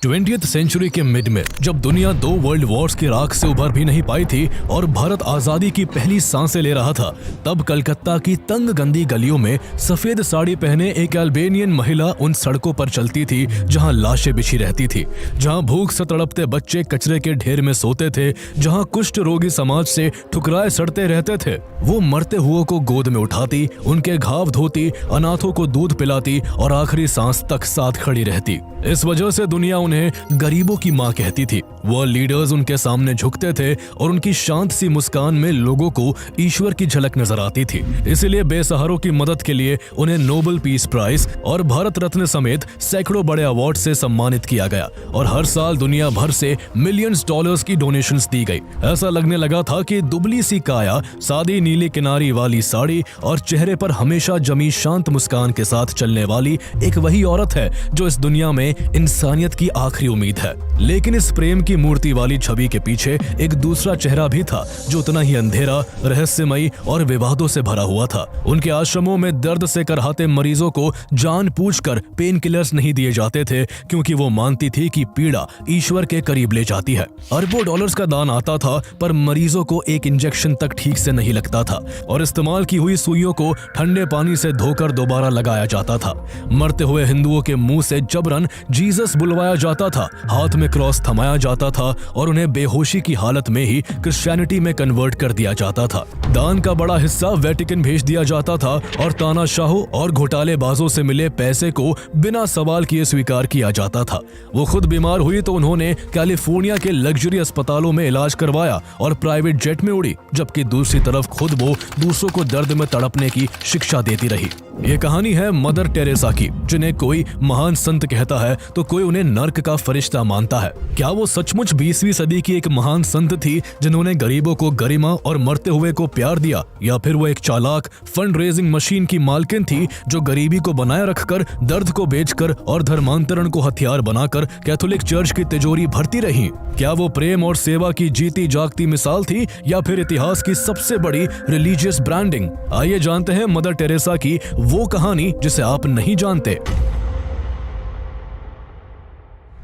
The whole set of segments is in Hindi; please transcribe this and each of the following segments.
20th सेंचुरी के मिड में जब दुनिया 2 वर्ल्ड वॉर्स की राख से उभर भी नहीं पाई थी और भारत आजादी की पहली सांसें ले रहा था, तब कलकत्ता की तंग गंदी गलियों में सफेद साड़ी पहने एक अल्बेनियन महिला उन सड़कों पर चलती थी जहां लाशें बिछी रहती थी, जहां भूख से तड़पते बच्चे कचरे के ढेर में सोते थे, जहां कुष्ठ रोगी समाज से ठुकराए सड़ते रहते थे। वो मरते हुओं को गोद में उठाती, उनके घाव धोती, अनाथों को दूध पिलाती और आखिरी सांस तक साथ खड़ी रहती। इस वजह से दुनिया उन्हें गरीबों की मां कहती थी। वो लीडर्स उनके सामने झुकते थे और उनकी शांत सी मुस्कान में लोगों को ईश्वर की झलक नजर आती थी। इसलिए बेसहारों की मदद के लिए उन्हें नोबेल पीस प्राइज और भारत रत्न समेत सैकड़ों बड़े अवार्ड से सम्मानित किया गया और हर साल दुनिया भर से मिलियंस डॉलर्स की डोनेशंस दी गई। ऐसा लगने लगा था कि दुबली सी काया, सादी नीली किनारी वाली साड़ी और चेहरे पर हमेशा जमी शांत मुस्कान के साथ चलने वाली एक वही औरत है जो इस दुनिया में इंसानियत की आखिरी उम्मीद है। लेकिन इस प्रेम की मूर्ति वाली छवि के पीछे एक दूसरा चेहरा भी था जो उतना ही अंधेरा, रहस्यमयी और विवादों से भरा हुआ था। उनके आश्रमों में दर्द से करहाते मरीजों को जानबूझकर पेन किलर्स नहीं दिए जाते थे, क्योंकि वो मानती थी कि पीड़ा ईश्वर के करीब ले जाती है। अरबों डॉलर्स का दान आता था पर मरीजों को एक इंजेक्शन तक ठीक से नहीं लगता था और इस्तेमाल की हुई सुइयों को ठंडे पानी से धोकर दोबारा लगाया जाता था। मरते हुए हिंदुओं के मुंह से जबरन जीसस बुलवाया जाता था, हाथ में क्रॉस थमाया जाता था और उन्हें बेहोशी की हालत में ही क्रिश्चियनिटी में कन्वर्ट कर दिया जाता था। दान का बड़ा हिस्सा वेटिकन भेज दिया जाता था और तानाशाहों और घोटालेबाजों से मिले पैसे को बिना सवाल किए स्वीकार किया जाता था। वो खुद बीमार हुई तो उन्होंने कैलिफोर्निया के लग्जरी अस्पतालों में इलाज करवाया और प्राइवेट जेट में उड़ी, जबकि दूसरी तरफ खुद वो दूसरों को दर्द में तड़पने की शिक्षा देती रही। ये कहानी है मदर टेरेसा की, जिन्हें कोई महान संत कहता है तो कोई उन्हें नर्क का फरिश्ता मानता है। क्या वो सचमुच 20वीं सदी की एक महान संत थी जिन्होंने गरीबों को गरिमा और मरते हुए को प्यार दिया, या फिर वो एक चालाक फंड रेजिंग मशीन की मालकिन थी जो गरीबी को बनाए रखकर, दर्द को बेचकर और धर्मांतरण को हथियार बनाकर कैथोलिक चर्च की तिजोरी भरती रही? क्या वो प्रेम और सेवा की जीती जागती मिसाल थी या फिर इतिहास की सबसे बड़ी रिलीजियस ब्रांडिंग? आइए जानते हैं मदर टेरेसा की वो कहानी जिसे आप नहीं जानते।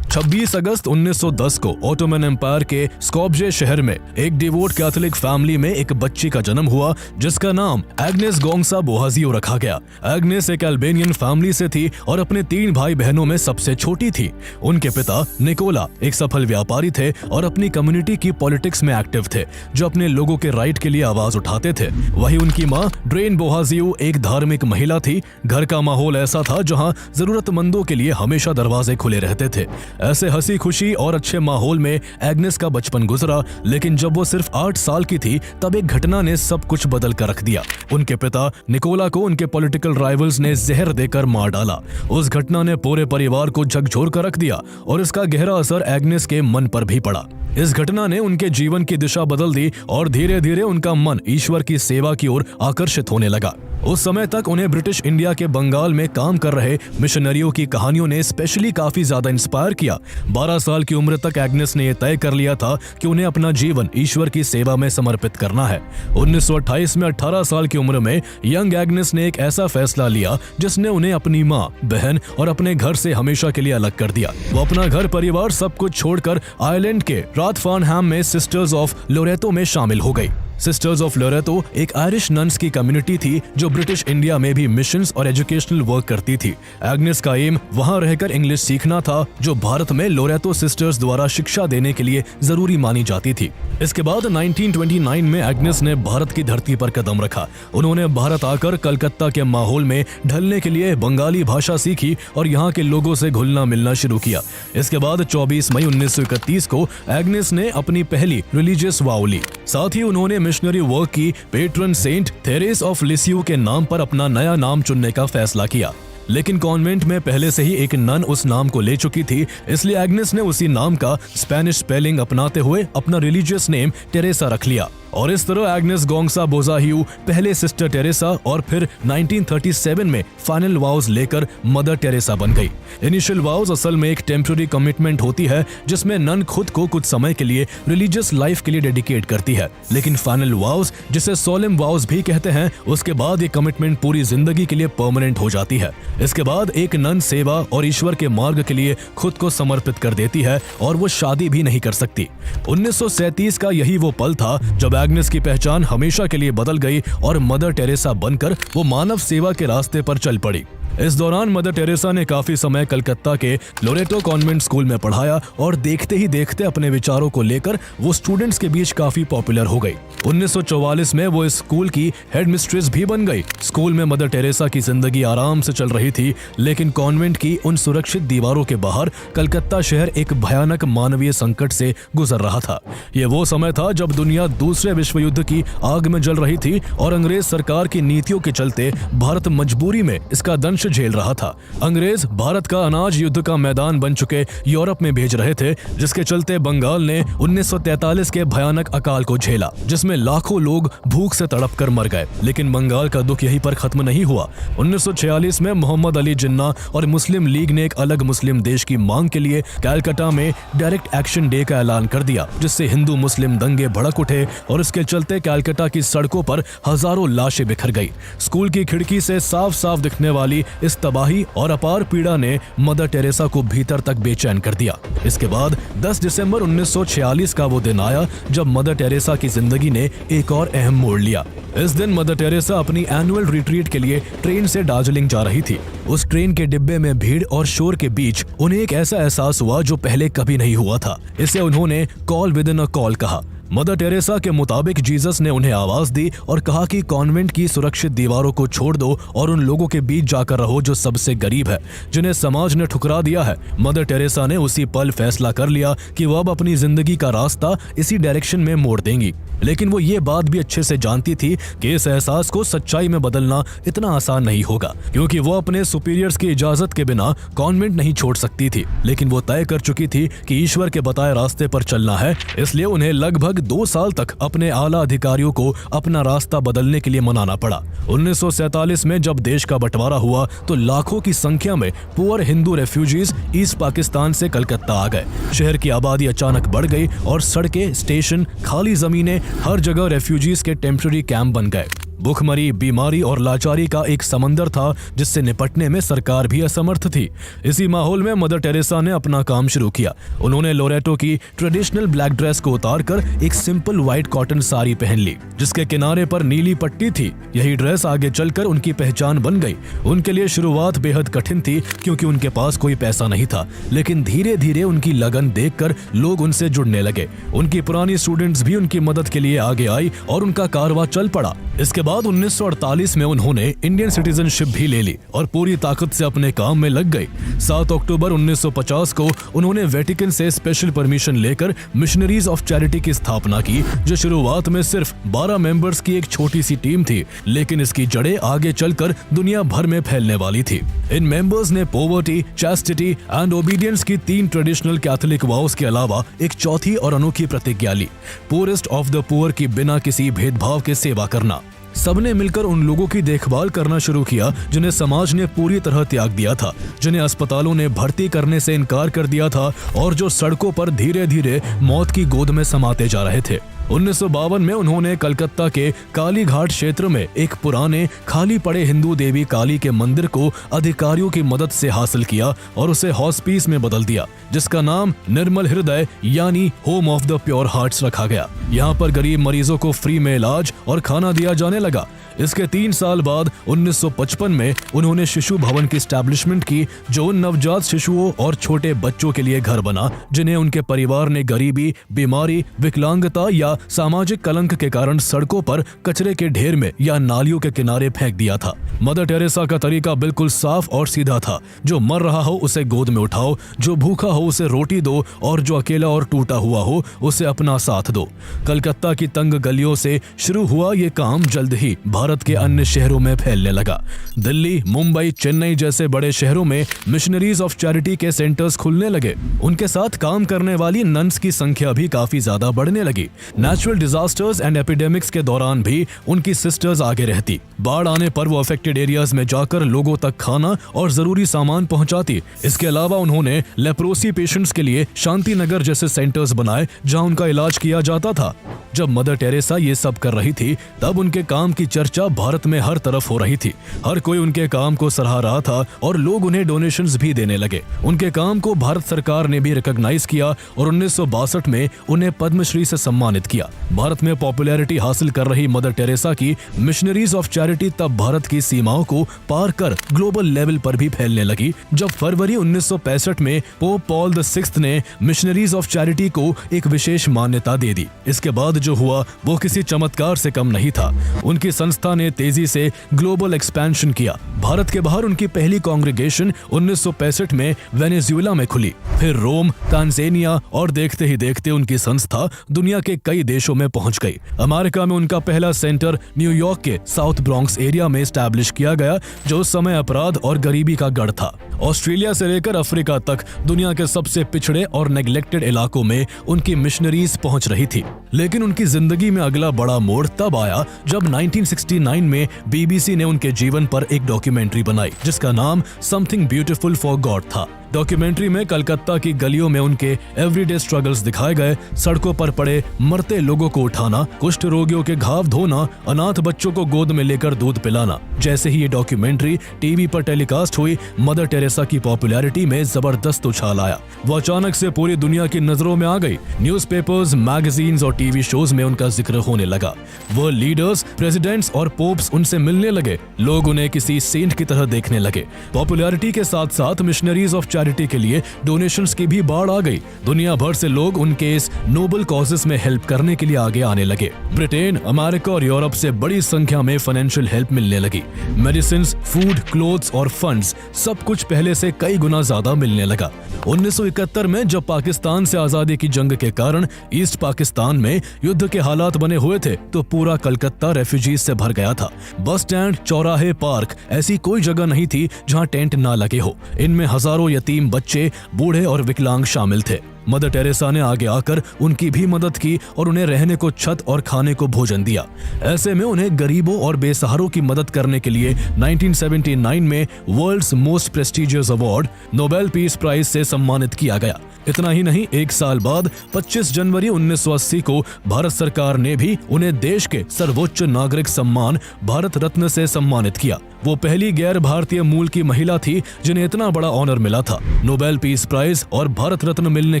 26 अगस्त 1910 को ऑटोमन एम्पायर के स्कोप्जे शहर में एक डिवोट कैथोलिक फैमिली में एक बच्ची का जन्म हुआ जिसका नाम एग्नेस गोंगसा बोहाजियो रखा गया। एग्नेस एक अल्बेनियन फैमिली से थी और अपने 3 भाई बहनों में सबसे छोटी थी। उनके पिता निकोला एक सफल व्यापारी थे और अपनी कम्युनिटी की पॉलिटिक्स में एक्टिव थे, जो अपने लोगों के राइट के लिए आवाज उठाते थे। वही उनकी माँ ड्रेन बोहाजियो एक धार्मिक महिला थी। घर का माहौल ऐसा था जहाँ जरूरतमंदों के लिए हमेशा दरवाजे खुले रहते थे। ऐसे हंसी खुशी और अच्छे माहौल में एग्नेस का बचपन गुजरा, लेकिन जब वो सिर्फ 8 साल की थी तब एक घटना ने सब कुछ बदल कर रख दिया। उनके पिता निकोला को उनके पॉलिटिकल राइवल्स ने जहर देकर मार डाला। उस घटना ने पूरे परिवार को झकझोर कर रख दिया और इसका गहरा असर एग्नेस के मन पर भी पड़ा। इस घटना ने उनके जीवन की दिशा बदल दी और धीरे धीरे उनका मन ईश्वर की सेवा की ओर आकर्षित होने लगा। उस समय तक उन्हें ब्रिटिश इंडिया के बंगाल में काम कर रहे मिशनरियों की कहानियों ने स्पेशली काफी ज्यादा इंस्पायर किया। 12 साल की उम्र तक एग्नेस ने यह तय कर लिया था कि उन्हें अपना जीवन ईश्वर की सेवा में समर्पित करना है। 1928 में 18 साल की उम्र में यंग एग्नेस ने एक ऐसा फैसला लिया जिसने उन्हें अपनी माँ, बहन और अपने घर से हमेशा के लिए अलग कर दिया। वो अपना घर परिवार सब कुछ छोड़कर आयरलैंड के राथफार्नहैम में सिस्टर्स ऑफ लोरेतो में शामिल हो गई। सिस्टर्स ऑफ लोरेतो एक आयरिश नन्स की कम्युनिटी थी जो ब्रिटिश इंडिया में भी मिशंस और एजुकेशनल वर्क करती थी। एग्नेस का एम वहां रहकर इंग्लिश सीखना था, जो भारत में लोरेतो सिस्टर्स द्वारा शिक्षा देने के लिए जरूरी मानी जाती थी। इसके बाद 1929 में एग्नेस ने भारत की धरती पर कदम रखा। उन्होंने भारत आकर कलकत्ता के माहौल में ढलने के लिए बंगाली भाषा सीखी और यहाँ के लोगों से घुलना मिलना शुरू किया। इसके बाद 24 मई 1931 को एग्नेस ने अपनी पहली रिलीजियस वाव ली। साथ ही उन्होंने मिशनरी वर्क की पेट्रन सेंट थेरेस ऑफ लिसियू के नाम पर अपना नया नाम चुनने का फैसला किया। लेकिन कॉन्वेंट में पहले से ही एक नन उस नाम को ले चुकी थी, इसलिए एग्नेस ने उसी नाम का स्पेनिश स्पेलिंग अपनाते हुए अपना रिलीजियस नेम टेरेसा रख लिया। और इस तरह एग्नेस गोंगसा बोजाहिउ पहले सिस्टर टेरेसा और फिर 1937 में फाइनल वाउज लेकर मदर टेरेसा बन गई। इनिशियल वाउज असल में एक टेम्पररी कमिटमेंट होती है जिसमें नन खुद को कुछ समय के लिए रिलीजियस लाइफ के लिए डेडिकेट करती है, लेकिन फाइनल वाउज जिसे सोलेम वाउज भी कहते हैं, उसके बाद ये कमिटमेंट पूरी जिंदगी के लिए परमानेंट हो जाती है। इसके बाद एक नन सेवा और ईश्वर के मार्ग के लिए खुद को समर्पित कर देती है और वो शादी भी नहीं कर सकती। 1937 का यही वो पल था जब एग्नेस की पहचान हमेशा के लिए बदल गई और मदर टेरेसा बनकर वो मानव सेवा के रास्ते पर चल पड़ी। इस दौरान मदर टेरेसा ने काफी समय कलकत्ता के लोरेटो कॉन्वेंट स्कूल में पढ़ाया और देखते ही देखते अपने विचारों को लेकर वो स्टूडेंट्स के बीच काफी पॉपुलर हो गई। 1944 में वो इस स्कूल की हेड मिस्ट्रेस भी बन गई। स्कूल में मदर टेरेसा की जिंदगी आराम से चल रही थी, लेकिन कॉन्वेंट की उन सुरक्षित दीवारों के बाहर कलकत्ता शहर एक भयानक मानवीय संकट से गुजर रहा था। ये वो समय था जब दुनिया दूसरे विश्व युद्ध की आग में जल रही थी और अंग्रेज सरकार की नीतियों के चलते भारत मजबूरी में इसका दंश झेल रहा था। अंग्रेज भारत का अनाज युद्ध का मैदान बन चुके यूरोप में भेज रहे थे, जिसके चलते बंगाल ने 1943 के भयानक अकाल को झेला, जिसमें लाखों लोग भूख से तड़प कर मर गए। लेकिन बंगाल का दुख यहीं पर खत्म नहीं हुआ। 1946 में मोहम्मद अली जिन्ना और मुस्लिम लीग ने एक अलग मुस्लिम देश की मांग के लिए कलकत्ता में डायरेक्ट एक्शन डे का ऐलान कर दिया, जिससे हिंदू मुस्लिम दंगे भड़क उठे और इसके चलते कलकत्ता की सड़कों पर हजारों लाशें बिखर गई। स्कूल की खिड़की से साफ साफ दिखने वाली इस तबाही और अपार पीड़ा ने मदर टेरेसा को भीतर तक बेचैन कर दिया। इसके बाद 10 दिसंबर 1946 का वो दिन आया जब मदर टेरेसा की जिंदगी ने एक और अहम मोड़ लिया। इस दिन मदर टेरेसा अपनी एनुअल रिट्रीट के लिए ट्रेन से दार्जिलिंग जा रही थी। उस ट्रेन के डिब्बे में भीड़ और शोर के बीच उन्हें एक ऐसा एहसास हुआ जो पहले कभी नहीं हुआ था। इसे उन्होंने call with in a call कहा। मदर टेरेसा के मुताबिक जीसस ने उन्हें आवाज दी और कहा कि कॉन्वेंट की सुरक्षित दीवारों को छोड़ दो और उन लोगों के बीच जाकर रहो जो सबसे गरीब है, जिन्हें समाज ने ठुकरा दिया है। मदर टेरेसा ने उसी पल फैसला कर लिया कि वो अब अपनी जिंदगी का रास्ता इसी डायरेक्शन में मोड़ देंगी। लेकिन वो ये बात भी अच्छे से जानती थी कि इस एहसास को सच्चाई में बदलना इतना आसान नहीं होगा, क्योंकि वो अपने सुपीरियर्स की इजाजत के बिना कॉन्वेंट नहीं छोड़ सकती थी। लेकिन वो तय कर चुकी थी कि ईश्वर के बताए रास्ते पर चलना है, इसलिए उन्हें लगभग 2 साल तक अपने आला अधिकारियों को अपना रास्ता बदलने के लिए मनाना पड़ा। 1947 में जब देश का बंटवारा हुआ तो लाखों की संख्या में poor Hindu refugees east Pakistan से कलकत्ता आ गए। शहर की आबादी अचानक बढ़ गई और सड़कें, स्टेशन, खाली जमीनें, हर जगह रेफ्यूजीज के टेम्पररी कैंप बन गए। भूखमरी, बीमारी और लाचारी का एक समंदर था जिससे निपटने में सरकार भी असमर्थ थी। इसी माहौल में मदर टेरेसा ने अपना काम शुरू किया। उन्होंने लोरेटो की ट्रेडिशनल ब्लैक ड्रेस को उतारकर एक सिंपल व्हाइट कॉटन साड़ी पहन ली, जिसके किनारे पर नीली पट्टी थी। यही ड्रेस आगे चलकर उनकी पहचान बन गई। उनके लिए शुरुआत बेहद कठिन थी क्योंकि उनके पास कोई पैसा नहीं था, लेकिन धीरे धीरे उनकी लगन देखकर लोग उनसे जुड़ने लगे। उनकी पुरानी स्टूडेंट्स भी उनकी मदद के लिए आगे आई और उनका कारवां चल पड़ा। इसके बाद 1948 में उन्होंने इंडियन सिटीजनशिप भी ले ली और पूरी ताकत से अपने काम में लग गई। 7 अक्टूबर 1950 को उन्होंने वेटिकन से स्पेशल परमिशन लेकर मिशनरीज ऑफ चैरिटी की स्थापना की, जो शुरुआत में सिर्फ 12 मेंबर्स की एक छोटी सी टीम थी, लेकिन इसकी जड़ें आगे चलकर दुनिया भर में फैलने वाली थी। इन मेंबर्स ने पॉवर्टी, चैस्टिटी एंड ओबीडियंस की 3 ट्रेडिशनल कैथोलिक वाउस के अलावा एक चौथी और अनोखी प्रतिज्ञा ली, पुअरेस्ट ऑफ द पुअर की बिना किसी भेदभाव के सेवा करना। सबने मिलकर उन लोगों की देखभाल करना शुरू किया जिन्हें समाज ने पूरी तरह त्याग दिया था, जिन्हें अस्पतालों ने भर्ती करने से इनकार कर दिया था और जो सड़कों पर धीरे धीरे मौत की गोद में समाते जा रहे थे। 1952 में उन्होंने कलकत्ता के काली घाट क्षेत्र में एक पुराने खाली पड़े हिंदू देवी काली के मंदिर को अधिकारियों की मदद से हासिल किया और उसे हॉस्पिस में बदल दिया, जिसका नाम निर्मल हृदय यानी home of the pure hearts रखा गया। यहाँ पर गरीब मरीजों को फ्री में इलाज और खाना दिया जाने लगा। इसके 3 साल बाद 1955 में उन्होंने शिशु भवन की एस्टैब्लिशमेंट की, जो उन नवजात शिशुओं और छोटे बच्चों के लिए घर बना जिन्हें उनके परिवार ने गरीबी, बीमारी, विकलांगता या सामाजिक कलंक के कारण सड़कों पर कचरे के ढेर में या नालियों के किनारे फेंक दिया था। मदर टेरेसा का तरीका बिल्कुल साफ और सीधा था। जो मर रहा हो उसे गोद में उठाओ, जो भूखा हो उसे रोटी दो और जो अकेला और टूटा हुआ हो उसे अपना साथ दो। कलकत्ता की तंग गलियों से शुरू हुआ ये काम जल्द ही भारत के अन्य शहरों में फैलने लगा। दिल्ली, मुंबई, चेन्नई जैसे बड़े शहरों में मिशनरीज ऑफ चैरिटी के सेंटर्स खुलने लगे। उनके साथ काम करने वाली नन्स की संख्या भी काफी ज्यादा बढ़ने लगी। नेचुरल डिजास्टर्स एंड एपिडेमिक्स के दौरान भी उनकी सिस्टर्स आगे रहती। बाढ़ आने पर वो अफेक्टेड एरियाज में जाकर लोगों तक खाना और जरूरी सामान पहुंचाती। इसके अलावा उन्होंने लेप्रोसी पेशेंट्स के लिए शांति नगर जैसे सेंटर्स बनाए जहां उनका इलाज किया जाता था। जब मदर टेरेसा ये सब कर रही थी तब उनके काम की चर्चा भारत में हर तरफ हो रही थी। हर कोई उनके काम को सराह रहा था और लोग उन्हें डोनेशंस भी देने लगे। उनके काम को भारत सरकार ने भी रिकॉग्नाइज किया और 1962 में उन्हें पद्मश्री से सम्मानित किया। भारत में पॉपुलैरिटी हासिल कर रही मदर टेरेसा की मिशनरीज ऑफ चैरिटी तब भारत की सीमाओं को पार कर ग्लोबल लेवल पर भी फैलने लगी, जब फरवरी 1965 में पोप पॉल VI ने मिशनरीज ऑफ चैरिटी को एक विशेष मान्यता दे दी। इसके बाद जो हुआ वो किसी चमत्कार से कम नहीं था। उनकी संस्था ने तेजी से ग्लोबल एक्सपेंशन किया। भारत के बाहर उनकी पहली कांग्रेगेशन 1965 में वेनेजुएला में खुली, फिर रोम, तांजानिया और देखते ही देखते उनकी संस्था दुनिया के कई देशों में पहुंच गई। अमेरिका में उनका पहला सेंटर न्यूयॉर्क के साउथ ब्रॉन्क्स एरिया में एस्टैब्लिश किया गया, जो उस समय अपराध और गरीबी का गढ़ था। ऑस्ट्रेलिया से लेकर अफ्रीका तक दुनिया के सबसे पिछड़े और नेग्लेक्टेड इलाकों में उनकी मिशनरीज पहुंच रही थी। लेकिन उनकी जिंदगी में अगला बड़ा मोड़ तब आया जब 1969 में BBC ने उनके जीवन पर एक डॉक्यूमेंट्री बनाई जिसका नाम समथिंग ब्यूटीफुल फॉर गॉड था। डॉक्यूमेंट्री में कलकत्ता की गलियों में उनके एवरीडे स्ट्रगल्स दिखाए गए। सड़कों पर पड़े मरते लोगों को उठाना, कुष्ठ रोगियों के घाव धोना, अनाथ बच्चों को गोद में लेकर दूध पिलाना। जैसे ही ये डॉक्यूमेंट्री टीवी पर टेलीकास्ट हुई, मदर टेरेसा की पॉपुलैरिटी में जबरदस्त उछाल आया। वो अचानक से पूरी दुनिया की नजरों में आ गई। न्यूज़पेपर्स, मैगजीन्स और टीवी शोज में उनका जिक्र होने लगा। वर्ल्ड लीडर्स, प्रेसिडेंट्स और पोप्स उनसे मिलने लगे। लोग उन्हें किसी सेंट की तरह देखने लगे। पॉपुलैरिटी के साथ साथ मिशनरीज ऑफ चैरिटी के लिए डोनेशंस की भी बाढ़ आ गई। दुनिया भर से लोग उनके इस नोबल कॉजेस में हेल्प करने के लिए आगे आने लगे। ब्रिटेन, अमेरिका और यूरोप से बड़ी संख्या में फाइनेंशियल हेल्प मिलने लगी। मेडिसिन, फूड, क्लोथ्स और फंड्स सब कुछ पहले से कई गुना ज्यादा मिलने लगा। 1971 में जब पाकिस्तान से आजादी की जंग के कारण ईस्ट पाकिस्तान में युद्ध के हालात बने हुए थे तो पूरा कलकत्ता रेफ्यूजीज से भर गया था। बस स्टैंड, चौराहे, पार्क, ऐसी कोई जगह नहीं थी जहां टेंट ना लगे हो। इनमें हजारों यतीम बच्चे, बूढ़े और विकलांग शामिल थे। मदर टेरेसा ने आगे आकर उनकी भी मदद की और उन्हें रहने को छत और खाने को भोजन दिया। ऐसे में उन्हें गरीबों और बेसहारों की मदद करने के लिए 1979 में world's most prestigious award, Nobel peace prize से सम्मानित किया गया। इतना ही नहीं, एक साल बाद 25 जनवरी 1980 को भारत सरकार ने भी उन्हें देश के सर्वोच्च नागरिक सम्मान भारत रत्न से सम्मानित किया। वो पहली गैर भारतीय मूल की महिला थी जिन्हें इतना बड़ा ऑनर मिला था। नोबेल पीस प्राइज और भारत रत्न मिलने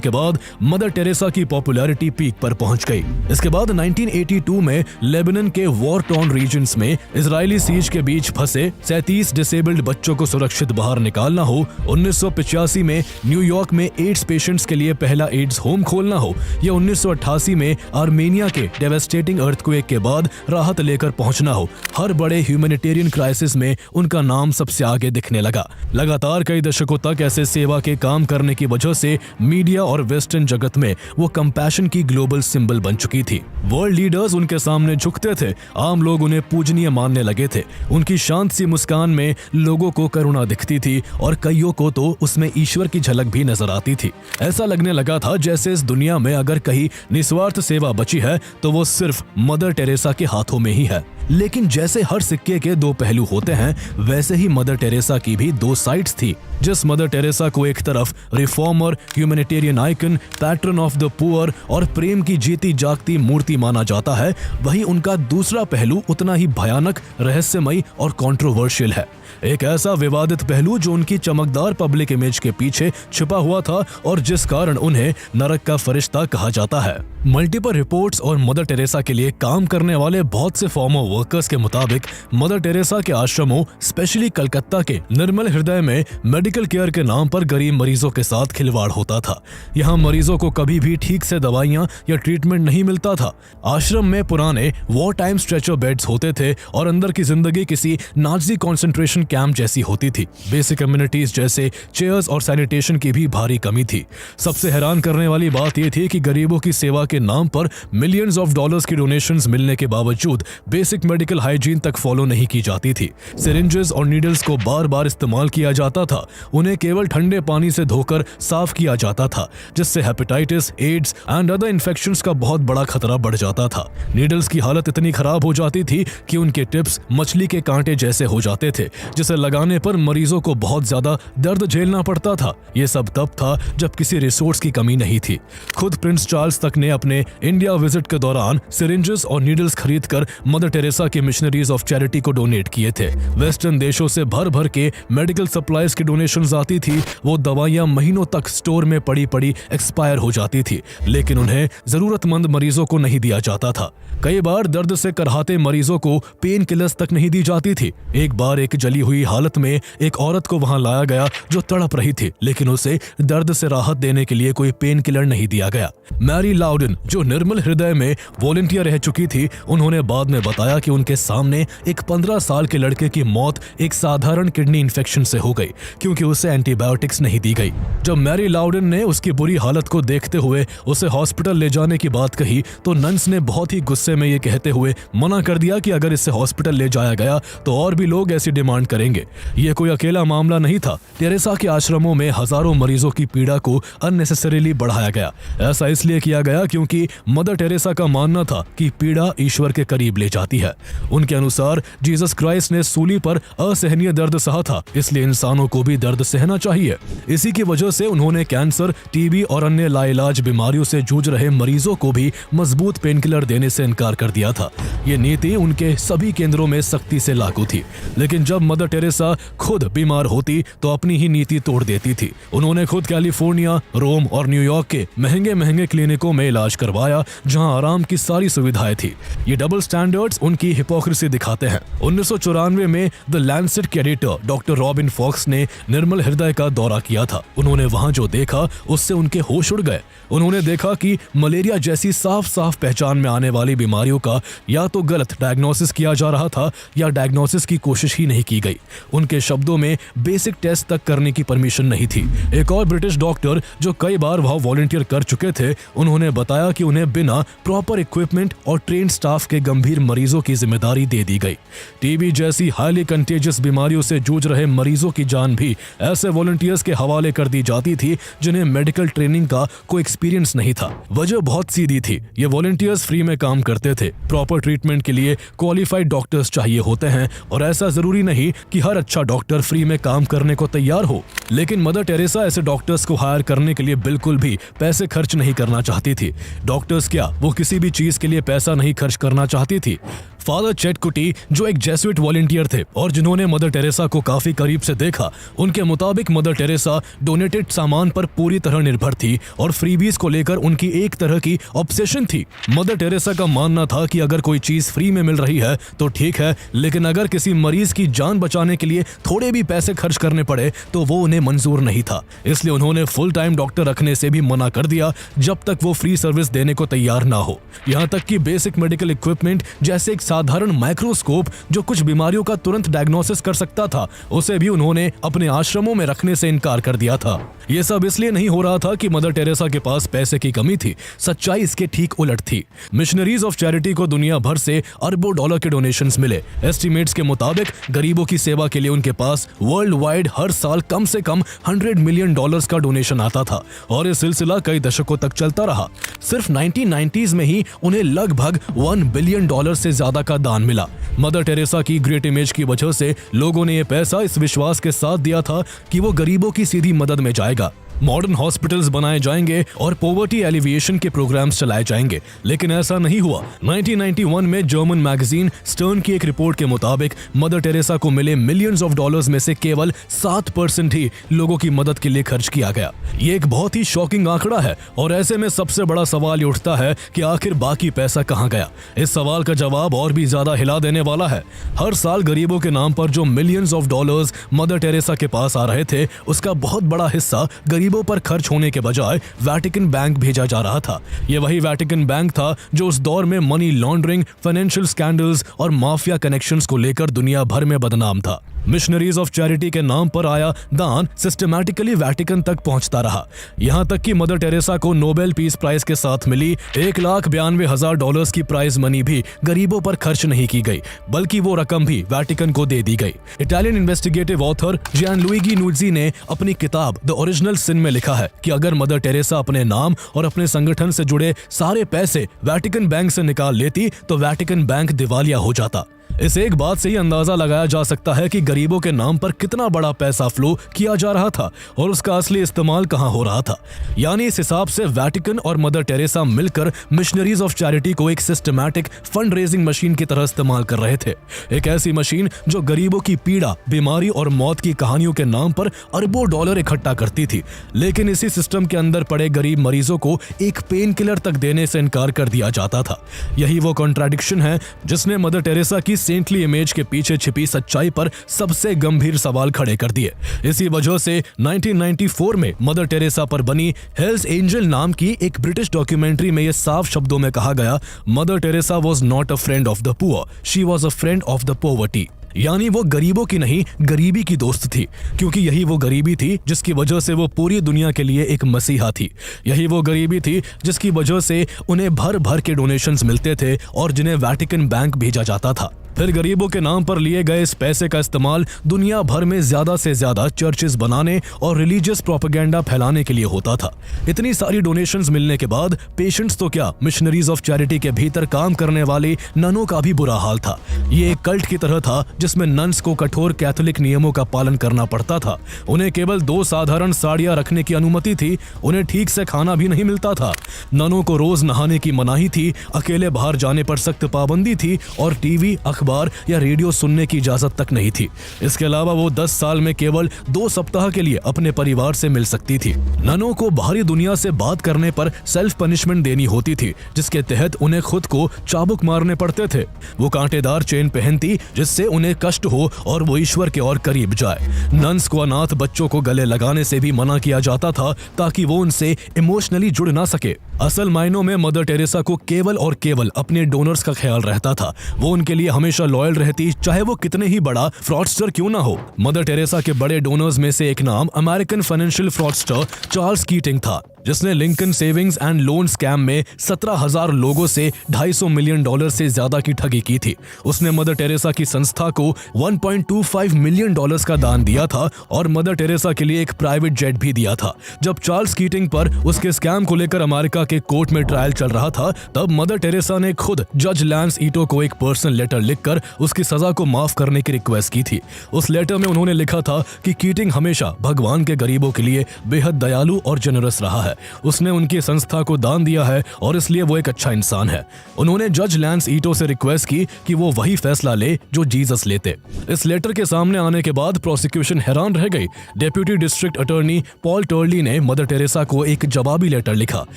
के बाद मदर टेरेसा की पॉपुलैरिटी पीक पर पहुंच गई। इसके बाद 1982 में लेबनान के वॉर टॉर्न रीजन्स में इजरायली सीज के बीच फंसे 37 डिसेबल्ड बच्चों को सुरक्षित बाहर निकालना हो, 1985 में न्यूयॉर्क में एड्स पेशेंट्स के लिए पहला एड्स होम खोलना हो, या 1988 में आर्मेनिया के डेवास्टेटिंग अर्थक्वेक के बाद राहत लेकर पहुंचना हो, हर बड़े ह्यूमैनिटेरियन क्राइसिस में उनका नाम सबसे आगे दिखने लगा। लगातार कई दशकों तक ऐसे सेवा के काम करने की वजह से मीडिया और वेस्टर्न जगत में वो कंपैशन की ग्लोबल सिंबल बन चुकी थी। वर्ल्ड लीडर्स उनके सामने झुकते थे, आम लोग उन्हें पूजनीय मानने लगे थे। उनकी शांत सी मुस्कान में लोगों को करुणा दिखती थी और कईयों को तो उसमें ईश्वर की झलक भी नजर आती थी। ऐसा लगने लगा था जैसे इस दुनिया में अगर कहीं निस्वार्थ सेवा बची है तो वो सिर्फ मदर टेरेसा के हाथों में ही है। लेकिन जैसे हर सिक्के के दो पहलू होते हैं, वैसे ही मदर टेरेसा की भी दो साइड्स थी। जिस मदर टेरेसा को एक तरफ reformer, humanitarian icon, pattern of the poor और प्रेम की जीती जागती मूर्ति माना जाता है, वहीं उनका दूसरा पहलू उतना ही भयानक, रहस्यमयी और कंट्रोवर्शियल है। एक ऐसा विवादित पहलू जो उनकी चमकदार पब्लिक इमेज के पीछे छिपा हुआ था और जिस कारण उन्हें नरक का फरिश्ता कहा जाता है। मल्टीपल रिपोर्ट्स और मदर टेरेसा के लिए काम करने वाले बहुत से फॉर्मर वर्कर्स के मुताबिक मदर टेरेसा के आश्रमों, स्पेशली कलकत्ता के निर्मल हृदय में मेडिकल केयर के नाम पर गरीब मरीजों के साथ खिलवाड़ होता था। यहाँ मरीजों को कभी भी ठीक से दवाइयाँ या ट्रीटमेंट नहीं मिलता था। आश्रम में पुराने वॉर टाइम स्ट्रेचर बेड्स होते थे और अंदर की जिंदगी किसी नाजी कॉन्सेंट्रेशन कंसंट्रेशन कैंप जैसी होती थी। बेसिक कम्युनिटीज जैसे चेयर्स और सैनिटेशन की भी भारी कमी थी। सबसे हैरान करने वाली बात यह थी कि गरीबों की सेवा के नाम पर मिलियंस ऑफ डॉलर्स की डोनेशंस मिलने के बावजूद बेसिक मेडिकल हाइजीन तक फॉलो नहीं की जाती थी। सिरिंजेस और नीडल्स को बार बार इस्तेमाल किया जाता था। उन्हें केवल ठंडे पानी से धोकर साफ किया जाता था, जिससे hepatitis, AIDS and other infections का बहुत बड़ा खतरा बढ़ जाता था। नीडल्स की हालत इतनी खराब हो जाती थी कि उनके टिप्स मछली के कांटे जैसे हो जाते थे, जिसे लगाने पर मरीजों को बहुत ज्यादा दर्द झेलना पड़ता था। ये सब तब था जब किसी रिसोर्स की कमी नहीं थी। खुद प्रिंस चार्ल्स तक ने अपने इंडिया विजिट के दौरान सिरिंजेस और नीडल्स खरीदकर मदर टेरेसा के मिशनरीज ऑफ चैरिटी को डोनेट किए थे। वेस्टर्न देशों से भर भर के मेडिकल सप्लाईज की डोनेशंस आती थी। वो दवाइयां महीनों तक स्टोर में पड़ी पड़ी एक्सपायर हो जाती थी, लेकिन उन्हें जरूरतमंद मरीजों को नहीं दिया जाता था। कई बार दर्द से करहाते मरीजों को पेन किलर्स तक नहीं दी जाती थी। एक बार एक जली हुई हालत में एक औरत को वहां लाया गया जो तड़प रही थी, लेकिन उसे दर्द से राहत देने के लिए कोई पेन किलर नहीं दिया गया। मैरी लाउडन, जो निर्मल हृदय में वॉलंटियर रह चुकी थी, उन्होंने बाद में बताया कि उनके सामने एक 15 साल के लड़के की मौत एक साधारण किडनी इन्फेक्शन से हो गई, क्योंकि उसे एंटीबायोटिक्स नहीं दी गई। जब मैरी लाउडन ने उसकी बुरी हालत को देखते हुए उसे हॉस्पिटल ले जाने की बात कही, तो नन्स ने बहुत ही गुस्से में ये कहते हुए मना कर दिया कि अगर इसे हॉस्पिटल ले जाया गया तो और भी लोग ऐसी डिमांड करेंगे। ये कोई अकेला मामला नहीं था। टेरेसा के आश्रमों में हजारों मरीजों की पीड़ा को अननेसेसरीली बढ़ाया गया। ऐसा इसलिए किया गया क्योंकि मदर टेरेसा का मानना था कि पीड़ा ईश्वर के करीब ले जाती है। उनके अनुसार जीसस क्राइस्ट ने सूली पर असहनीय दर्द सहा था, इसलिए इंसानों को भी दर्द सहना चाहिए। इसी की वजह से उन्होंने कैंसर, टीबी और अन्य लाइलाज बीमारियों से जूझ रहे मरीजों को भी मजबूत पेनकिलर देने से इनकार कर दिया था। ये नीति उनके सभी केंद्रों में सख्ती से लागू थी, लेकिन जब मदर टेरेसा खुद बीमार होती तो अपनी ही नीति तोड़ देती थी। उन्होंने खुद कैलिफोर्निया, रोम और न्यूयॉर्क के महंगे महंगे क्लिनिकों में इलाज करवाया, जहां आराम की सारी सुविधाएं थी। ये डबल स्टैंडर्ड्स उनकी हिपोक्रेसी दिखाते हैं। 1994 में द लैंसेट के एडिटर डॉक्टर रॉबिन फॉक्स ने निर्मल हृदय का दौरा किया था। उन्होंने वहां जो देखा उससे उनके होश उड़ गए। उन्होंने देखा कि मलेरिया जैसी साफ साफ पहचान में आने वाली बीमारियों का या तो गलत डायग्नोसिस किया जा रहा था या डायग्नोसिस की कोशिश ही नहीं की गई। उनके शब्दों में बेसिक टेस्ट तक करने की परमिशन नहीं थी। एक और ब्रिटिश डॉक्टर जो कई बार वहां वॉलंटियर कर चुके थे, उन्होंने बताया कि उन्हें बिना प्रॉपर इक्विपमेंट और ट्रेन स्टाफ के गंभीर मरीजों की जिम्मेदारी दे दी गई। टीबी जैसी हाईली कंटेजियस बीमारियों से जूझ रहे मरीजों की जान भी ऐसे वॉलंटियर्स के हवाले कर दी जाती थी जिन्हें मेडिकल ट्रेनिंग का कोई एक्सपीरियंस नहीं था। वजह बहुत सीधी थी, ये वॉलंटियर्स फ्री में काम करते थे। प्रॉपर ट्रीटमेंट के लिए क्वालिफाइड डॉक्टर्स चाहिए होते हैं, और ऐसा जरूरी नहीं कि हर अच्छा डॉक्टर फ्री में काम करने को तैयार हो। लेकिन मदर टेरेसा ऐसे डॉक्टर्स को हायर करने के लिए बिल्कुल भी पैसे खर्च नहीं करना चाहती थी। डॉक्टर्स क्या, वो किसी भी चीज के लिए पैसा नहीं खर्च करना चाहती थी। फादर चेटकुटी, जो एक जेसुइट वॉलंटियर थे और जिन्होंने मदर टेरेसा को काफी करीब से देखा, उनके मुताबिक मदर टेरेसा डोनेटेड सामान पर पूरी तरह निर्भर थी और फ्रीबीज को लेकर उनकी एक तरह की ऑब्सेशन थी। मदर टेरेसा का मानना था कि अगर कोई चीज फ्री में मिल रही है तो ठीक है, लेकिन अगर किसी मरीज की जान बचाने के लिए थोड़े भी पैसे खर्च करने पड़े तो वो उन्हें मंजूर नहीं था। इसलिए उन्होंने फुल टाइम डॉक्टर रखने से भी मना कर दिया जब तक वो फ्री सर्विस देने को तैयार ना हो। यहाँ तक कि बेसिक मेडिकल इक्विपमेंट जैसे एक साधारण माइक्रोस्कोप जो कुछ बीमारियों का तुरंत डायग्नोसिस कर सकता था, उसे भी उन्होंने अपने आश्रमों में रखने से इनकार कर दिया था। ये सब इसलिए नहीं हो रहा था कि मदर टेरेसा के पास पैसे की कमी थी, सच्चाई इसके ठीक उलट थी। मिशनरीज ऑफ चैरिटी को दुनिया भर से अरबों डॉलर के डोनेशंस मिले। एस्टिमेट्स के मुताबिक गरीबों की सेवा के लिए उनके पास वर्ल्ड वाइड हर साल कम से कम $100 मिलियन का डोनेशन आता था, और ये सिलसिला कई दशकों तक चलता रहा। सिर्फ 1990s में ही उन्हें लगभग $1 बिलियन से ज्यादा का दान मिला। मदर टेरेसा की ग्रेट इमेज की वजह से लोगों ने यह पैसा इस विश्वास के साथ दिया था कि वो गरीबों की सीधी मदद में जाएगा। मॉडर्न हॉस्पिटल्स बनाए जाएंगे और पॉवर्टी एलिविएशन के प्रोग्राम्स चलाए जाएंगे, लेकिन ऐसा नहीं हुआ। 1991 में जर्मन मैगजीन स्टर्न की एक रिपोर्ट के मुताबिक मदर टेरेसा को मिले मिलियंस ऑफ डॉलर्स में से केवल 7% ही लोगों की मदद के लिए खर्च किया गया। ये एक बहुत ही शॉकिंग आंकड़ा है, और ऐसे में सबसे बड़ा सवाल ये उठता है कि आखिर बाकी पैसा कहाँ गया। इस सवाल का जवाब और भी ज्यादा हिला देने वाला है। हर साल गरीबों के नाम पर जो millions of dollars mother Teresa के पास आ रहे थे, उसका बहुत बड़ा हिस्सा गरीबों पर खर्च होने के बजाय वेटिकन बैंक भेजा जा रहा था। यह वही वेटिकन बैंक था जो उस दौर में मनी लॉन्ड्रिंग, फाइनेंशियल स्कैंडल्स और माफिया कनेक्शंस को लेकर दुनिया भर में बदनाम था। मिशनरीज ऑफ चैरिटी के नाम पर आया दान सिस्टमैटिकली वेटिकन तक पहुंचता रहा। यहाँ तक कि मदर टेरेसा को नोबेल पीस प्राइज के साथ मिली $1,92,000 की प्राइज मनी भी गरीबों पर खर्च नहीं की गई, बल्कि वो रकम भी वेटिकन को दे दी गई। इटालियन इन्वेस्टिगेटिव ऑथर जियानलुइगी नुज़ी ने अपनी किताब द ओरिजिनल सिन में लिखा है कि अगर मदर टेरेसा अपने नाम और अपने संगठन से जुड़े सारे पैसे वेटिकन बैंक से निकाल लेती तो वेटिकन बैंक दिवालिया हो जाता। इस एक बात से ही अंदाजा लगाया जा सकता है कि गरीबों के नाम पर कितना बड़ा पैसा फ्लो किया जा रहा था और उसका असली इस्तेमाल कहां हो रहा था। यानी इस हिसाब से वेटिकन और मदर टेरेसा मिलकर मिशनरीज ऑफ चैरिटी को एक सिस्टमैटिक फंड रेजिंग मशीन की तरह इस्तेमाल कर रहे थे। एक ऐसी मशीन जो गरीबों की पीड़ा, बीमारी और मौत की कहानियों के नाम पर अरबों डॉलर इकट्ठा करती थी, लेकिन इसी सिस्टम के अंदर पड़े गरीब मरीजों को एक पेन किलर तक देने से इनकार कर दिया जाता था। यही वो कॉन्ट्राडिक्शन है जिसने मदर टेरेसा की सेंटली इमेज के पीछे छिपी सच्चाई पर सबसे गंभीर सवाल खड़े कर दिए। इसी वजह से 1994 में मदर टेरेसा पर बनी हेल्स एंजल नाम की एक ब्रिटिश डॉक्यूमेंट्री में यह साफ शब्दों में कहा गया, mother Teresa was not a friend of the poor, she was a friend of the poverty. यानी वो गरीबों की नहीं, गरीबी की दोस्त थी, क्योंकि यही वो गरीबी थी जिसकी वजह से वो पूरी दुनिया के लिए एक मसीहा थी। यही वो गरीबी थी जिसकी वजह से उन्हें भर भर के डोनेशंस मिलते थे और जिन्हें वेटिकन बैंक भेजा जाता था। फिर गरीबों के नाम पर लिए गए इस पैसे का इस्तेमाल दुनिया भर में ज्यादा से ज्यादा चर्चेस बनाने और रिलीजियस प्रोपेगेंडा फैलाने के लिए होता था। इतनी सारी डोनेशंस मिलने के बाद पेशेंट्स तो क्या, मिशनरीज ऑफ चैरिटी के भीतर काम करने वाले ननों का भी बुरा हाल था। ये एक कल्ट की तरह था जिसमें नन्स को कठोर कैथोलिक नियमों का पालन करना पड़ता था। उन्हें केवल 2 साधारण साड़ियां रखने की अनुमति थी, उन्हें ठीक से खाना भी नहीं मिलता था। ननों को रोज नहाने की मनाही थी, अकेले बाहर जाने पर सख्त पाबंदी थी और टीवी, अखबार या रेडियो सुनने की इजाजत तक नहीं थी। इसके अलावा वो 10 साल में केवल 2 सप्ताह के लिए अपने परिवार से मिल सकती थी। ननों को बाहरी दुनिया से बात करने पर सेल्फ पनिशमेंट देनी होती थी, जिसके तहत उन्हें खुद को चाबुक मारने पड़ते थे। वो कांटेदार चेन पहनती जिससे उन्हें कष्ट हो और वो ईश्वर के और करीब जाए। नन्स को अनाथ बच्चों को गले लगाने से भी मना किया जाता था ताकि वो उनसे इमोशनली जुड़ ना सके। असल मायनों में मदर टेरेसा को केवल और केवल अपने डोनर्स का ख्याल रहता था। वो उनके लिए हमेशा लॉयल रहती, चाहे वो कितने ही बड़ा फ्रॉडस्टर क्यों ना हो। मदर टेरेसा के बड़े डोनर्स में से एक नाम American financial fraudster Charles kidding था, जिसने Lincoln savings and loan scam में 17,000 लोगों से $250 मिलियन से ज्यादा की ठगी की थी। उसने मदर टेरेसा की संस्था को $1.25 मिलियन का दान दिया था और मदर टेरेसा के लिए एक प्राइवेट जेट भी दिया था। जब चार्ल्स कीटिंग पर उसके स्कैम को लेकर अमेरिका के कोर्ट में ट्रायल चल रहा था, तब मदर टेरेसा ने खुद जज लैंस ईटो को एक पर्सनल लेटर लिखकर उसकी सजा को माफ करने की रिक्वेस्ट की थी। उस लेटर में उन्होंने लिखा था कि कीटिंग हमेशा भगवान के गरीबों के लिए बेहद दयालु और जेनरस रहा है। उसने उनकी संस्था को दान दिया है और इसलिए वो एक अच्छा इंसान है। उन्होंने जज लैंस ईटो से रिक्वेस्ट की कि वो वही फैसला ले जो जीसस लेते। इस लेटर के सामने आने के बाद प्रोसिक्यूशन हैरान रह गई। डेप्यूटी डिस्ट्रिक्ट अटॉर्नी पॉल टर्ली ने मदर टेरेसा को एक जवाबी लेटर लिखा।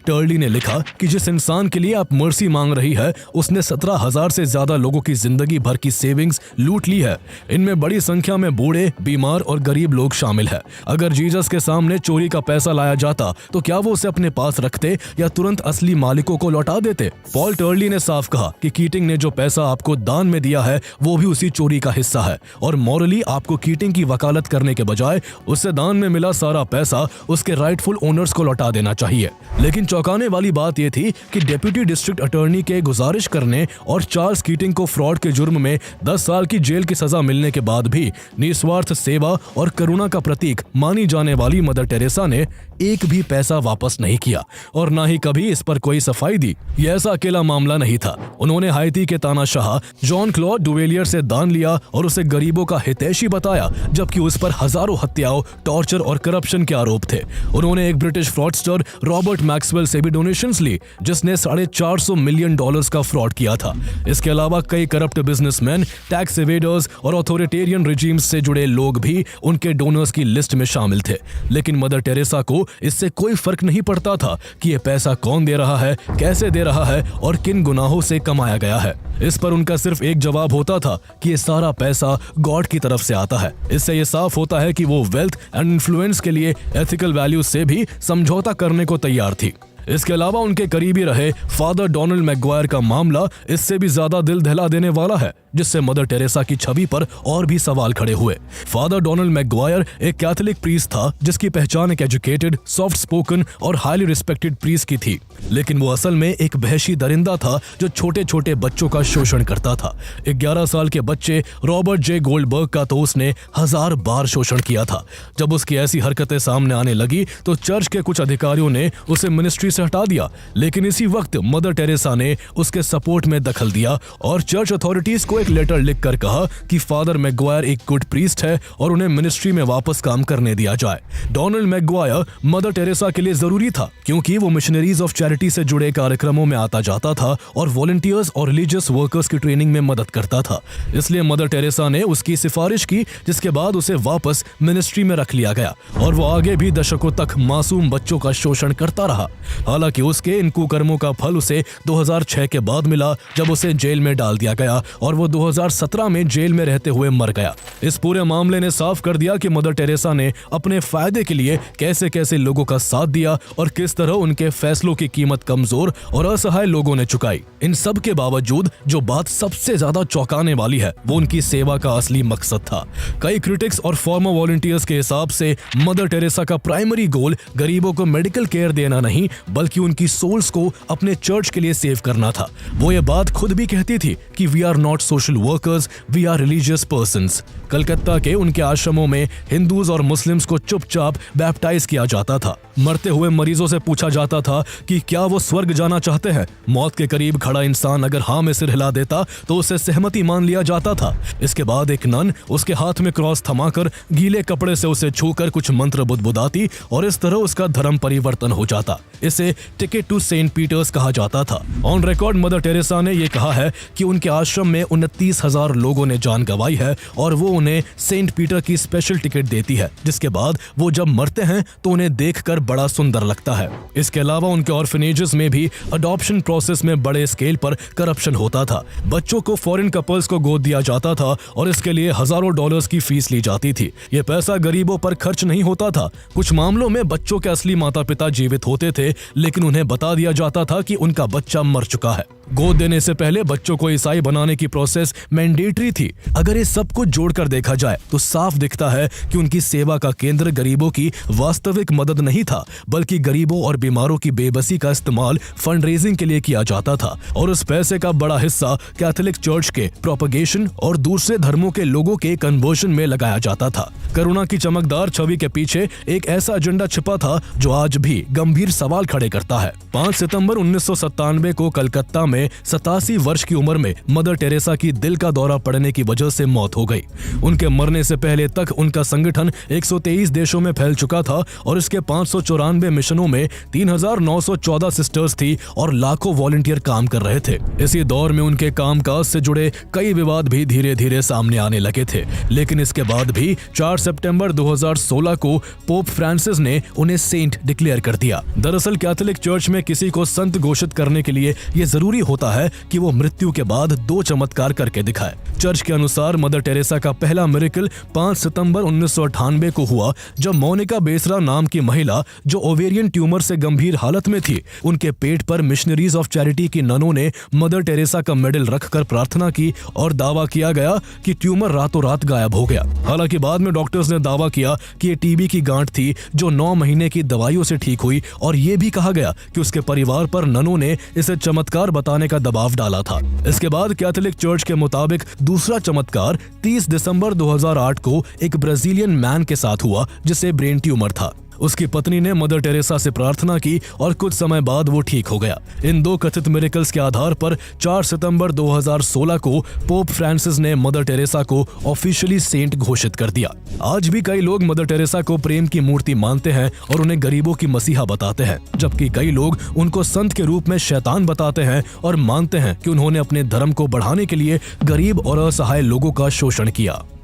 टर्ली ने लिखा कि जिस इंसान के लिए आप मर्सी मांग रही है, उसने 17,000 से ज्यादा लोगों की जिंदगी भर की सेविंग्स लूट ली है। इनमें बड़ी संख्या में बूढ़े, बीमार और गरीब लोग शामिल है। अगर जीसस के सामने चोरी का पैसा लाया जाता तो क्या वो उसे अपने पास रखते या तुरंत असली मालिकों को लौटा देते? पॉल टर्ली ने साफ कहा कि कीटिंग ने जो पैसा आपको दान में दिया है वो भी उसी चोरी का हिस्सा है और मॉरली आपको कीटिंग की वकालत करने के बजाय उससे दान में मिला सारा पैसा उसके राइटफुल ओनर्स को लौटा देना चाहिए। लेकिन चौंकाने वाली बात यह थी कि डेप्यूटी डिस्ट्रिक्ट अटॉर्नी के गुजारिश करने और चार्ल्स कीटिंग को फ्रॉड के जुर्म में 10 साल की जेल की सजा मिलने के बाद भी निस्वार्थ सेवा और करुणा का प्रतीक मानी जाने वाली मदर टेरेसा ने एक भी पैसा वापस नहीं किया और ना ही कभी इस पर कोई सफाई दी। यह ऐसा अकेला मामला नहीं था। उन्होंने हाइती के तानाशाह जॉन क्लॉड डुवेलियर से दान लिया और उसे गरीबों का हितैषी बताया, जबकि उस पर हजारों हत्याओं, टॉर्चर और करप्शन के आरोप थे। उन्होंने एक ब्रिटिश फ्रॉडस्टर रॉबर्ट मैक्सवेल से भी डोनेशंस ली, जिसने $450 मिलियन का फ्रॉड किया था। इसके अलावा कई करप्ट बिजनेसमैन, टैक्स एवेडर्स और ऑथोरिटेरियन रिजीम्स से जुड़े लोग भी उनके डोनर्स की लिस्ट में शामिल थे। लेकिन मदर टेरेसा को इससे कोई फर्क नहीं पड़ता था कि यह पैसा कौन दे रहा है, कैसे दे रहा है और किन गुनाहों से कमाया गया है। इस पर उनका सिर्फ एक जवाब होता था कि ये सारा पैसा गॉड की तरफ से आता है। इससे ये साफ होता है कि वो वेल्थ एंड इन्फ्लुएंस के लिए एथिकल वैल्यूज से भी समझौता करने को तैयार थी। इसके अलावा उनके करीबी रहे फादर डोनाल्ड मैकग्वायर का मामला इससे भी ज्यादा दिल दहला देने वाला है। जिससे मदर टेरेसा की छवि पर और भी सवाल खड़े हुए। फादर डोनाल्ड मैकग्वायर एक कैथोलिक प्रीस्ट था जिसकी पहचान एक एजुकेटेड, सॉफ्ट स्पोकन और हाईली रिस्पेक्टेड प्रीस्ट की थी, लेकिन वो असल में एक वहशी दरिंदा था जो छोटे छोटे बच्चों का शोषण करता था। 11 साल के बच्चे रॉबर्ट जे गोल्डबर्ग का तो उसने 1000 बार शोषण किया था। जब उसकी ऐसी हरकतें सामने आने लगी तो चर्च के कुछ अधिकारियों ने उसे मिनिस्ट्री से हटा दिया, लेकिन इसी वक्त मदर टेरेसा ने उसके सपोर्ट में दखल दिया और चर्च अथॉरिटीज को एक लेटर लिखकर कहा कि फादर मैकग्वायर एक गुड प्रीस्ट है और उन्हें मिनिस्ट्री में वापस काम करने दिया जाए। डोनाल्ड मैकग्वायर मदर टेरेसा के लिए जरूरी था क्योंकि वो मिशनरीज ऑफ चैरिटी से जुड़े कार्यक्रमों में आता जाता था और वॉलंटियर्स और रिलीजियस वर्कर्स की ट्रेनिंग में मदद करता था। इसलिए मदर टेरेसा ने उसकी सिफारिश की, जिसके बाद उसे वापस मिनिस्ट्री में रख लिया गया और वो आगे भी दशकों तक मासूम बच्चों का शोषण करता रहा। हालांकि उसके इन कुकर्मों का फल उसे 2006 के बाद मिला, जब उसे जेल में डाल दिया गया और वो 2017 में जेल में रहते हुए मर गया। इस पूरे मामले ने साफ कर दिया कि मदर टेरेसा ने अपने फायदे के लिए कैसे कैसे लोगों का साथ दिया और किस तरह उनके फैसलों की कीमत कमजोर और असहाय लोगों ने चुकाई। इन सब के बावजूद जो बात सबसे ज्यादा चौंकाने वाली है वो उनकी सेवा का असली मकसद था। कई क्रिटिक्स और फॉर्मर वॉलंटियर्स के हिसाब से मदर टेरेसा का प्राइमरी गोल गरीबों को मेडिकल केयर देना नहीं, बल्कि उनकी सोल्स को अपने चर्च के लिए सेव करना था। वो ये बात खुद भी कहती थी कि we are not social workers, we are religious persons. Calcutta के उनके आश्रमों में हिंदूज और मुस्लिम्स को चुपचाप बैप्टाइज किया जाता था। मरते हुए मरीजों से पूछा जाता था कि क्या वो स्वर्ग जाना चाहते हैं। मौत के करीब खड़ा इंसान अगर हाँ में सिर हिला देता तो उसे सहमति मान लिया जाता था। इसके बाद एक नन उसके हाथ में क्रॉस थमाकर गीले कपड़े से उसे छूकर कुछ मंत्र बुदबुदाती और इस तरह उसका धर्म परिवर्तन हो जाता। इसे टिकट टू सेंट पीटर्स कहा जाता था। ऑन रिकॉर्ड मदर टेरेसा ने यह कहा है कि उनके आश्रम में 29,000 लोगों ने जान गंवाई है और वो उन्हें सेंट पीटर की स्पेशल टिकट देती है, जिसके बाद वो जब मरते हैं तो उन्हें देखकर बड़ा सुंदर लगता है। इसके अलावा उनके ऑर्फनेजेस में भी अडॉप्शन प्रोसेस में बड़े स्केल पर करप्शन होता था। बच्चों को फॉरेन कपल्स को गोद दिया जाता था और इसके लिए हजारों डॉलर्स की फीस ली जाती थी। ये पैसा गरीबों पर खर्च नहीं होता था। कुछ मामलों में बच्चों के असली माता पिता जीवित होते थे, लेकिन उन्हें बता दिया जाता था कि उनका बच्चा मर चुका है। गोद देने से पहले बच्चों को ईसाई बनाने की प्रोसेस मैंडेटरी थी। अगर ये सब कुछ जोड़कर देखा जाए तो साफ दिखता है कि उनकी सेवा का केंद्र गरीबों की वास्तविक मदद नहीं था, बल्कि गरीबों और बीमारों की बेबसी का इस्तेमाल फंड रेजिंग के लिए किया जाता था और उस पैसे का बड़ा हिस्सा कैथोलिक चर्च के प्रोपगेशन और दूसरे धर्मों के लोगों के कन्वर्शन में लगाया जाता था। करुणा की चमकदार छवि के पीछे एक ऐसा एजेंडा छिपा था जो आज भी गंभीर सवाल खड़े करता है। 5 सितंबर 1997 को कलकत्ता में 87 वर्ष की उम्र में मदर टेरेसा की दिल का दौरा पड़ने की वजह से मौत हो गई। उनके मरने से पहले तक उनका संगठन 123 देशों में फैल चुका था और इसके 594 मिशनों में 3,914 सिस्टर्स थी और लाखों वॉलंटियर काम कर रहे थे। इसी दौर में उनके कामकाज से जुड़े कई विवाद भी धीरे धीरे सामने आने लगे थे, लेकिन इसके बाद भी 4 सितंबर 2016 को पोप फ्रांसिस ने उन्हें सेंट डिक्लेयर कर दिया। दरअसल कैथोलिक चर्च में किसी को संत घोषित करने के लिए यह जरूरी होता है कि वो मृत्यु के बाद 2 चमत्कार करके दिखाए। चर्च के अनुसार मदर टेरेसा का पहला मिरेकल 5 सितंबर 1998 को हुआ, जब मोनिका बेसरा नाम की महिला जो ओवेरियन ट्यूमर से गंभीर हालत में थी, उनके पेट पर मिशनरीज ऑफ चैरिटी की ननों ने मदर टेरेसा का मेडल रखकर प्रार्थना की और दावा किया गया कि ट्यूमर रातों रात गायब हो गया। हालांकि बाद में डॉक्टर्स ने दावा किया कि ये टीबी की गांठ थी जो 9 महीने की दवाइयों से ठीक हुई और ये भी कहा गया कि उसके परिवार पर ननों ने इसे चमत्कार बताने का दबाव डाला था। इसके बाद कैथोलिक चर्च के मुताबिक दूसरा चमत्कार 30 दिसंबर 2008 को एक ब्राजीलियन मैन के साथ हुआ जिसे ब्रेन ट्यूमर था। उसकी पत्नी ने मदर टेरेसा से प्रार्थना की और कुछ समय बाद वो ठीक हो गया। इन 2 कथित मिरेकल्स के आधार पर 4 सितंबर 2016 को पोप फ्रांसिस ने मदर टेरेसा को ऑफिशियली सेंट घोषित कर दिया। आज भी कई लोग मदर टेरेसा को प्रेम की मूर्ति मानते हैं और उन्हें गरीबों की मसीहा बताते हैं, जबकि कई लोग उनको संत के रूप में शैतान बताते हैं और मानते हैं कि उन्होंने अपने धर्म को बढ़ाने के लिए गरीब और असहाय लोगों का शोषण किया।